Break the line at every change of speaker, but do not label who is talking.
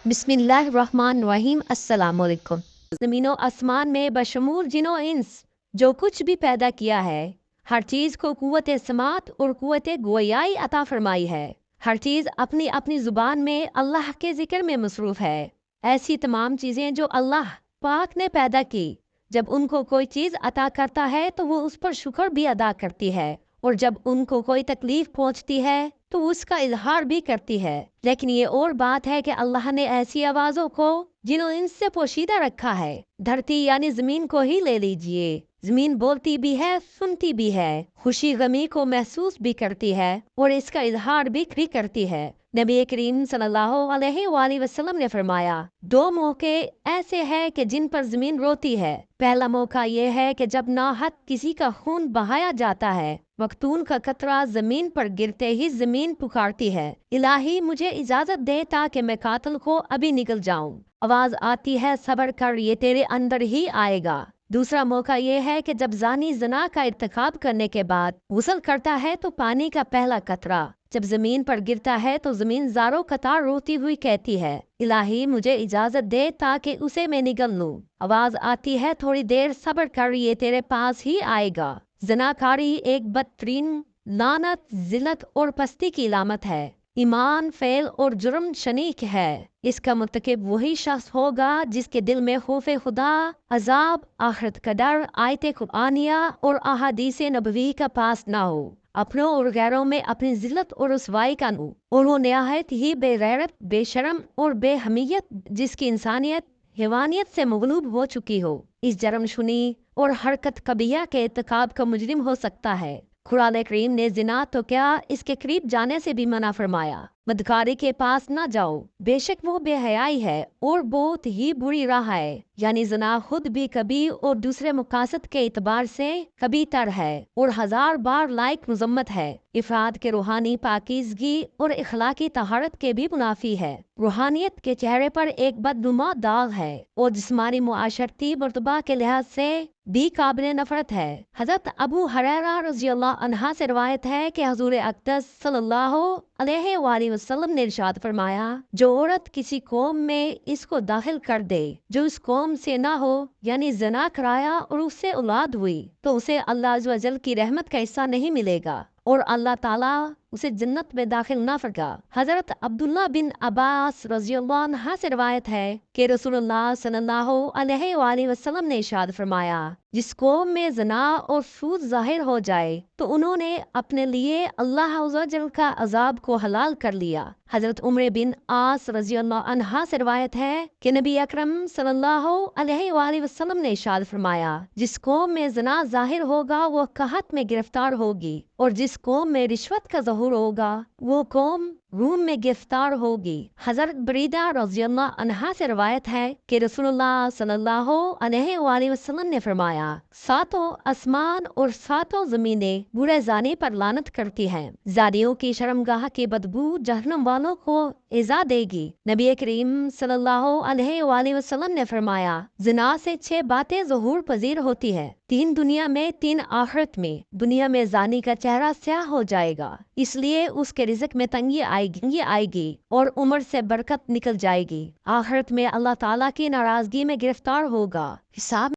بسم اللہ الرحمن الرحیم۔ السلام علیکم۔ زمین و آسمان میں بشمول جن و انس جو کچھ بھی پیدا کیا ہے، ہر چیز کو قوت سماعت اور قوت گویائی عطا فرمائی ہے۔ ہر چیز اپنی اپنی زبان میں اللہ کے ذکر میں مصروف ہے۔ ایسی تمام چیزیں جو اللہ پاک نے پیدا کی، جب ان کو کوئی چیز عطا کرتا ہے تو وہ اس پر شکر بھی ادا کرتی ہے، اور جب ان کو کوئی تکلیف پہنچتی ہے تو اس کا اظہار بھی کرتی ہے۔ لیکن یہ اور بات ہے کہ اللہ نے ایسی آوازوں کو جن و انس سے پوشیدہ رکھا ہے۔ دھرتی یعنی زمین کو ہی لے لیجئے، زمین بولتی بھی ہے، سنتی بھی ہے، خوشی غمی کو محسوس بھی کرتی ہے اور اس کا اظہار بھی کرتی ہے۔ نبی کریم صلی اللہ علیہ وآلہ وسلم نے فرمایا، دو موقع ایسے ہیں کہ جن پر زمین روتی ہے۔ پہلا موقع یہ ہے کہ جب ناحق کسی کا خون بہایا جاتا ہے، مقتول کا قطرہ زمین پر گرتے ہی زمین پکارتی ہے، الہی مجھے اجازت دے تاکہ میں قاتل کو ابھی نکل جاؤں۔ آواز آتی ہے، صبر کر، یہ تیرے اندر ہی آئے گا۔ دوسرا موقع یہ ہے کہ جب زانی زنا کا ارتکاب کرنے کے بعد غسل کرتا ہے تو پانی کا پہلا قطرہ جب زمین پر گرتا ہے تو زمین زاروں قطار روتی ہوئی کہتی ہے، الہی مجھے اجازت دے تاکہ اسے میں نگل لوں۔ آواز آتی ہے، تھوڑی دیر صبر کر، یہ تیرے پاس ہی آئے گا۔ زناکاری ایک بدترین لعنت، ذلت اور پستی کی علامت ہے۔ ایمان، فعل اور جرم شنیک ہے۔ اس کا مرتکب وہی شخص ہوگا جس کے دل میں خوف خدا، عذاب، آخرت کا ڈر، آیت قرآنیہ اور احادیث نبوی کا پاس نہ ہو، اپنوں اور غیروں میں اپنی ذلت اور رسوائی کا نو، اور وہ نہایت ہی بے غیرت، بے شرم اور بے حمیت جس کی انسانیت حیوانیت سے مغلوب ہو چکی ہو، اس جرم شنی اور حرکت قبیحہ کے ارتکاب کا مجرم ہو سکتا ہے۔ قرآن کریم نے زنا تو کیا، اس کے قریب جانے سے بھی منع فرمایا۔ بدکاری کے پاس نہ جاؤ، بے شک وہ بے حیائی ہے اور بہت ہی بری راہ ہے۔ یعنی زنا خود بھی کبھی اور دوسرے مقاصد کے اعتبار سے کبھی تر ہے اور ہزار بار لائق مذمت ہے۔ افراد کے روحانی پاکیزگی اور اخلاقی طہارت کے بھی منافی ہے۔ روحانیت کے چہرے پر ایک بدنما داغ ہے اور جسمانی معاشرتی مرتبہ کے لحاظ سے بھی قابل نفرت ہے۔ حضرت ابو ہریرہ رضی اللہ عنہ سے روایت ہے کہ حضور اقدس صلی اللہ علیہ وآلہ وسلم نے ارشاد فرمایا، جو عورت کسی قوم میں اس کو داخل کر دے جو اس قوم سے نہ ہو، یعنی زنا کرایا اور اس سے اولاد ہوئی، تو اسے اللہ عز و جل کی رحمت کا حصہ نہیں ملے گا اور اللہ تعالیٰ اسے جنت میں داخل نہ فرمائے گا۔ حضرت عبداللہ بن عباس رضی اللہ عنہ سے روایت ہے کہ رسول اللہ صلی اللہ علیہ وآلہ وسلم نے ارشاد فرمایا، جس قوم میں زنا اور سود ظاہر ہو جائے تو انہوں نے اپنے لیے اللہ عز و جل کا عذاب کو حلال کر لیا۔ حضرت عمر بن عاص رضی اللہ عنہ سے روایت ہے کہ نبی اکرم صلی اللہ علیہ وآلہ وسلم نے ارشاد فرمایا، جس قوم میں زنا ظاہر ہوگا وہ قحط میں گرفتار ہوگی، اور جس قوم میں رشوت کا ظہور ہوگا وہ قوم روم میں گرفتار ہوگی۔ حضرت بریدہ رضی اللہ عنہ سے روایت ہے کہ رسول اللہ صلی اللہ علیہ وآلہ وسلم نے فرمایا، ساتوں آسمان اور ساتوں زمینیں برے زانی پر لعنت کرتی ہیں۔ زانیوں کی شرمگاہ کی بدبو جہنم والوں کو ایذا دے گی۔ نبی کریم صلی اللہ علیہ وآلہ وسلم نے فرمایا، زنا سے 6 باتیں ظہور پذیر ہوتی ہے، 3 دنیا میں، 3 آخرت میں۔ دنیا میں زانی کا چہرہ سیاہ ہو جائے گا، اس لیے اس کے رزق میں تنگی آئے گی اور عمر سے برکت نکل جائے گی۔ آخرت میں اللہ تعالیٰ کی ناراضگی میں گرفتار ہوگا، حساب